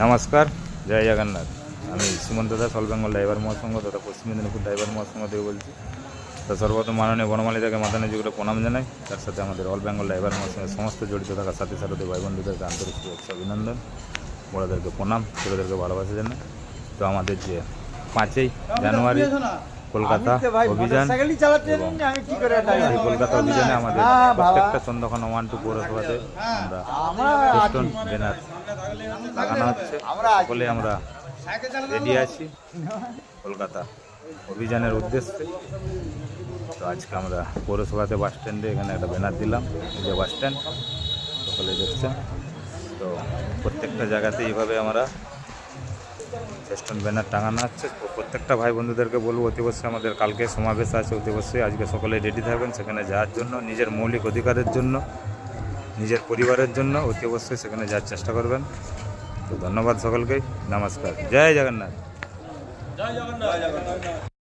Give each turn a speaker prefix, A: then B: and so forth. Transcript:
A: নমস্কার, জয় জগন্নাথ। আমি Sumanta Das, all Bengal driver মহাসংঘ তথা পশ্চিম মেদিনীপুর ড্রাইভার মহাসংঘ থেকে বলছি। তো সর্বপ্রথম মাননীয় বনমালীদেরকে মাথা নিচু করে প্রণাম জানাই। তার সাথে আমাদের অল বেঙ্গল ড্রাইভার মহাসংঘের সমস্ত জড়িত থাকা সাথী সাথী ভাই বন্ধুদেরকে আন্তরিক শুভেচ্ছা অভিনন্দন। বড়োদেরকে প্রণাম, ছোটোদেরকে ভালোবাসা জানাই। তো আমাদের যে 5ই জানুয়ারি কলকাতা অভিযান, এই কলকাতা অভিযানে আমাদের প্রত্যেকটা চন্দ্রকোনা 1-2 পৌরসভাতে আমরা ফেস্টুন ব্যানার লাগানো হচ্ছে। সকলে আমরা রেডি আছি কলকাতা অভিযানের উদ্দেশ্যে। তো আজকে আমরা পৌরসভাতে বাস স্ট্যান্ডে এখানে একটা ব্যানার দিলাম, এই যে বাস স্ট্যান্ড সকলে দেখছেন। তো প্রত্যেকটা জায়গাতে এইভাবে আমরা ফেস্টুন ব্যানার টাঙানো হচ্ছে। তো প্রত্যেকটা ভাই বন্ধুদেরকে বলবো অতি অবশ্যই আমাদের কালকে সমাবেশ আছে, অতি অবশ্যই আজকে সকলে রেডি থাকবেন সেখানে যাওয়ার জন্য, নিজের মৌলিক অধিকারের জন্য, নিজের পরিবারের জন্য অতি অবশ্যই সেখানে যাওয়ার চেষ্টা করবেন। তো ধন্যবাদ সকলকে, নমস্কার, জয় জগন্নাথ।